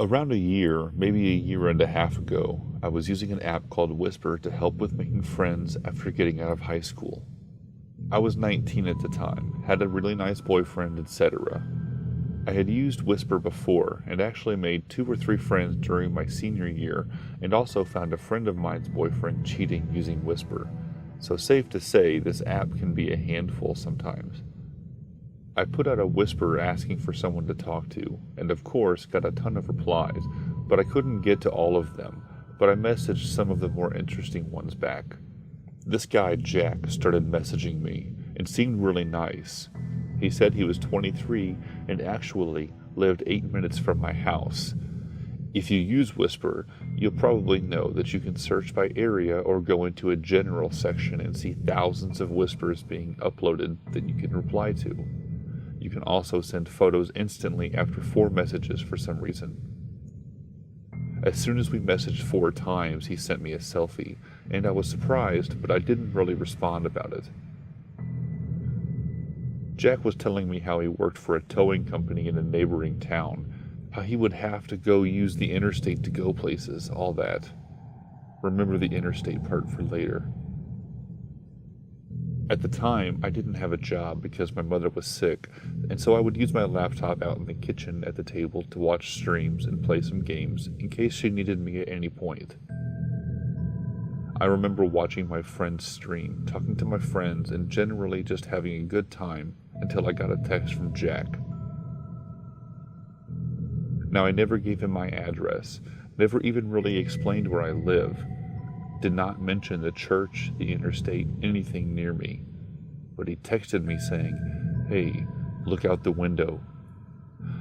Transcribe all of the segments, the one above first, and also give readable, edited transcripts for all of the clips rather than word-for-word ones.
Around a year, maybe a year and a half ago, I was using an app called Whisper to help with making friends after getting out of high school. I was 19 at the time, had a really nice boyfriend, etc. I had used Whisper before and actually made 2 or 3 friends during my senior year and also found a friend of mine's boyfriend cheating using Whisper. So safe to say this app can be a handful sometimes. I put out a whisper asking for someone to talk to, and of course got a ton of replies, but I couldn't get to all of them, but I messaged some of the more interesting ones back. This guy, Jack, started messaging me, and seemed really nice. He said he was 23 and actually lived 8 minutes from my house. If you use Whisper, you'll probably know that you can search by area or go into a general section and see thousands of whispers being uploaded that you can reply to. You can also send photos instantly after 4 messages for some reason. As soon as we messaged 4 times, he sent me a selfie, and I was surprised, but I didn't really respond about it. Jack was telling me how he worked for a towing company in a neighboring town, how he would have to go use the interstate to go places, all that. Remember the interstate part for later. At the time, I didn't have a job because my mother was sick, and so I would use my laptop out in the kitchen at the table to watch streams and play some games in case she needed me at any point. I remember watching my friends stream, talking to my friends, and generally just having a good time until I got a text from Jack. Now, I never gave him my address, never even really explained where I live. Did not mention the church, the interstate, anything near me. But he texted me saying, "Hey, look out the window."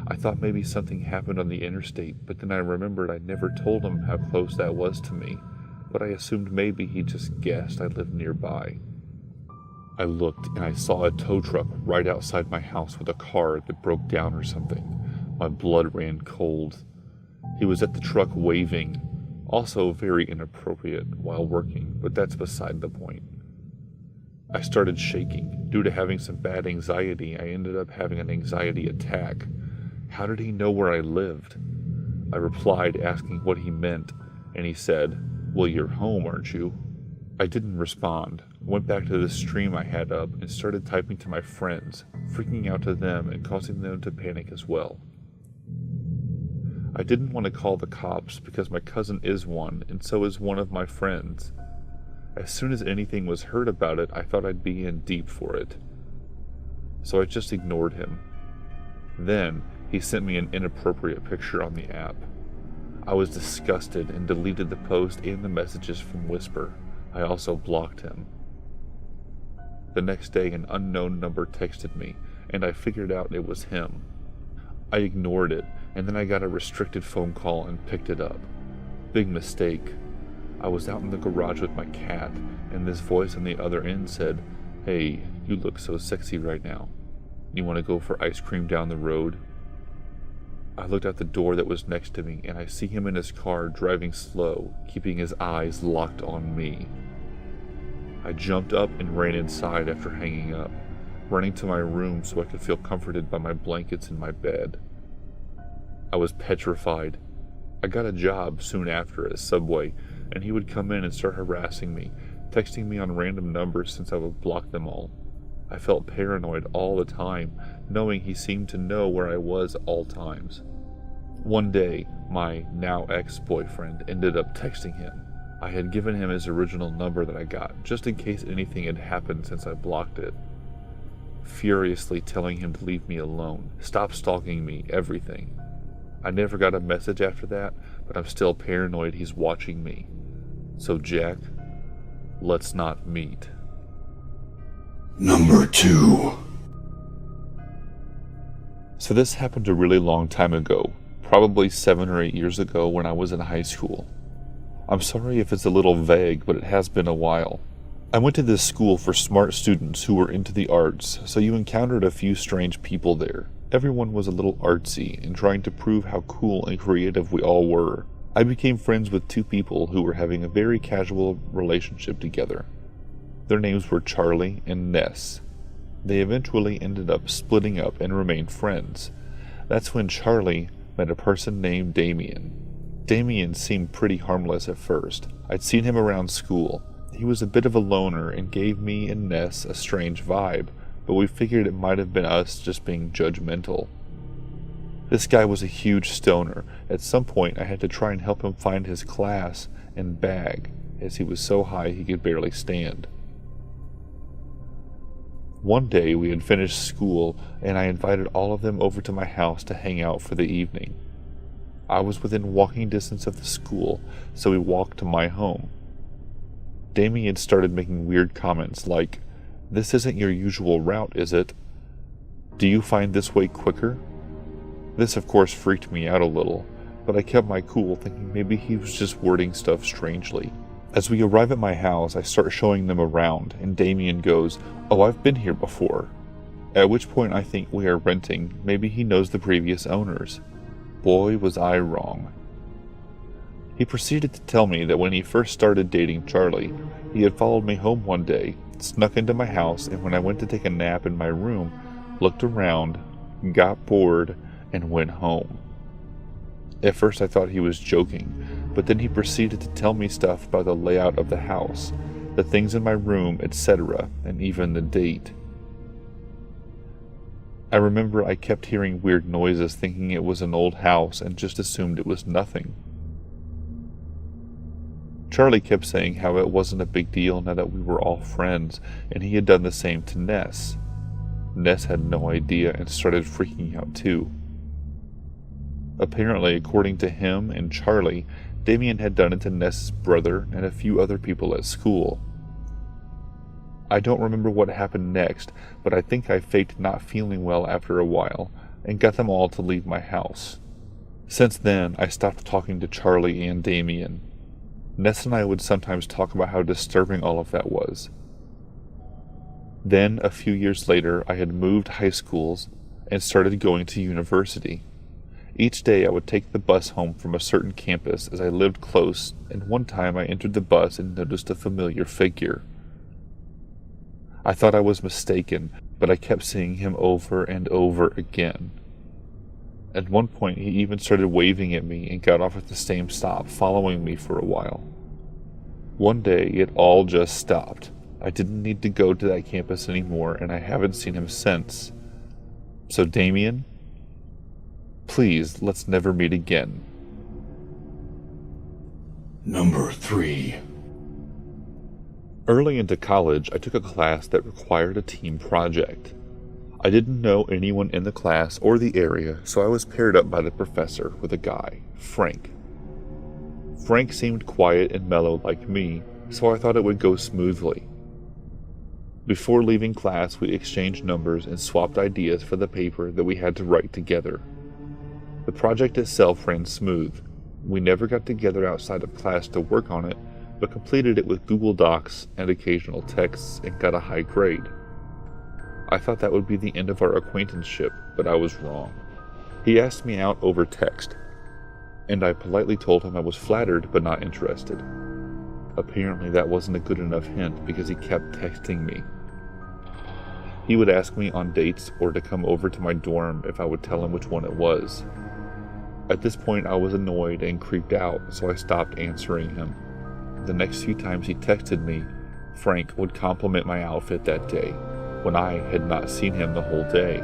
I thought maybe something happened on the interstate, but then I remembered I never told him how close that was to me, but I assumed maybe he just guessed I lived nearby. I looked and I saw a tow truck right outside my house with a car that broke down or something. My blood ran cold. He was at the truck waving. Also very inappropriate while working, but that's beside the point. I started shaking. Due to having some bad anxiety, I ended up having an anxiety attack. How did he know where I lived? I replied asking what he meant, and he said, "Well, you're home, aren't you?" I didn't respond. I went back to the stream I had up and started typing to my friends, freaking out to them and causing them to panic as well. I didn't want to call the cops because my cousin is one, and so is one of my friends. As soon as anything was heard about it, I thought I'd be in deep for it. So I just ignored him. Then, he sent me an inappropriate picture on the app. I was disgusted and deleted the post and the messages from Whisper. I also blocked him. The next day, an unknown number texted me, and I figured out it was him. I ignored it, and then I got a restricted phone call and picked it up. Big mistake. I was out in the garage with my cat, and this voice on the other end said, "Hey, you look so sexy right now. You want to go for ice cream down the road?" I looked out the door that was next to me, and I see him in his car driving slow, keeping his eyes locked on me. I jumped up and ran inside after hanging up, running to my room so I could feel comforted by my blankets in my bed. I was petrified. I got a job soon after at Subway, and he would come in and start harassing me, texting me on random numbers since I would block them all. I felt paranoid all the time, knowing he seemed to know where I was at all times. One day, my now ex-boyfriend ended up texting him. I had given him his original number that I got, just in case anything had happened since I blocked it. Furiously telling him to leave me alone, stop stalking me, everything. I never got a message after that, but I'm still paranoid he's watching me. So Jack, let's not meet. Number 2. So this happened a really long time ago, probably 7 or 8 years ago when I was in high school. I'm sorry if it's a little vague, but it has been a while. I went to this school for smart students who were into the arts, so you encountered a few strange people there. Everyone was a little artsy and trying to prove how cool and creative we all were. I became friends with 2 people who were having a very casual relationship together. Their names were Charlie and Ness. They eventually ended up splitting up and remained friends. That's when Charlie met a person named Damien. Damien seemed pretty harmless at first. I'd seen him around school. He was a bit of a loner and gave me and Ness a strange vibe, but we figured it might have been us just being judgmental. This guy was a huge stoner. At some point I had to try and help him find his class and bag, as he was so high he could barely stand. One day we had finished school and I invited all of them over to my house to hang out for the evening. I was within walking distance of the school, so we walked to my home. Damien started making weird comments like, "This isn't your usual route, is it? Do you find this way quicker?" This of course freaked me out a little, but I kept my cool, thinking maybe he was just wording stuff strangely. As we arrive at my house, I start showing them around, and Damien goes, "Oh, I've been here before." At which point I think we are renting. Maybe he knows the previous owners. Boy, was I wrong. He proceeded to tell me that when he first started dating Charlie, he had followed me home one day, snuck into my house, and when I went to take a nap in my room, looked around, got bored, and went home. At first I thought he was joking, but then he proceeded to tell me stuff about the layout of the house, the things in my room, etc., and even the date. I remember I kept hearing weird noises, thinking it was an old house, and just assumed it was nothing. Charlie kept saying how it wasn't a big deal now that we were all friends, and he had done the same to Ness. Ness had no idea and started freaking out too. Apparently, according to him and Charlie, Damien had done it to Ness's brother and a few other people at school. I don't remember what happened next, but I think I faked not feeling well after a while, and got them all to leave my house. Since then, I stopped talking to Charlie and Damien. Ness and I would sometimes talk about how disturbing all of that was. Then, a few years later, I had moved high schools and started going to university. Each day I would take the bus home from a certain campus as I lived close, and one time I entered the bus and noticed a familiar figure. I thought I was mistaken, but I kept seeing him over and over again. At one point he even started waving at me and got off at the same stop, following me for a while. One day it all just stopped. I didn't need to go to that campus anymore, and I haven't seen him since. So Damien, please, let's never meet again. Number 3. Early into college, I took a class that required a team project. I didn't know anyone in the class or the area, so I was paired up by the professor with a guy, Frank. Frank seemed quiet and mellow like me, so I thought it would go smoothly. Before leaving class, we exchanged numbers and swapped ideas for the paper that we had to write together. The project itself ran smooth. We never got together outside of class to work on it, but completed it with Google Docs and occasional texts and got a high grade. I thought that would be the end of our acquaintanceship, but I was wrong. He asked me out over text, and I politely told him I was flattered but not interested. Apparently that wasn't a good enough hint because he kept texting me. He would ask me on dates or to come over to my dorm if I would tell him which one it was. At this point I was annoyed and creeped out, so I stopped answering him. The next few times he texted me, Frank would compliment my outfit that day, when I had not seen him the whole day,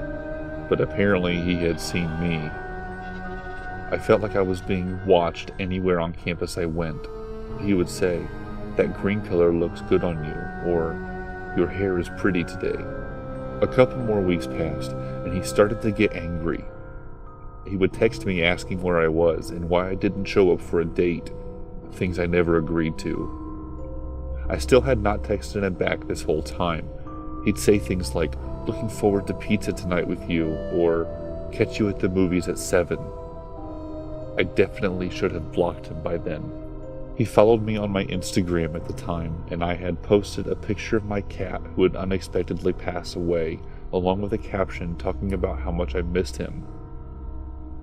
but apparently he had seen me. I felt like I was being watched anywhere on campus I went. He would say, "That green color looks good on you," or "Your hair is pretty today." A couple more weeks passed, and he started to get angry. He would text me asking where I was and why I didn't show up for a date, things I never agreed to. I still had not texted him back this whole time. He'd say things like, "Looking forward to pizza tonight with you," or "Catch you at the movies at 7. I definitely should have blocked him by then. He followed me on my Instagram at the time, and I had posted a picture of my cat who had unexpectedly passed away, along with a caption talking about how much I missed him.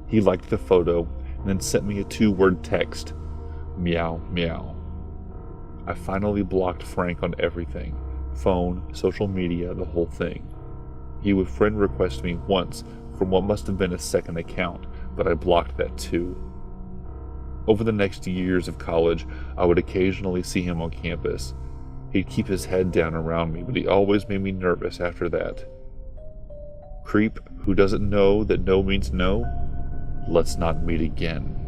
He liked the photo, and then sent me a 2-word text, "Meow, meow." I finally blocked Frank on everything, phone, social media, the whole thing. He would friend request me once from what must have been a second account, but I blocked that too. Over the next years of college, I would occasionally see him on campus. He'd keep his head down around me, but he always made me nervous after that. Creep who doesn't know that no means no, let's not meet again.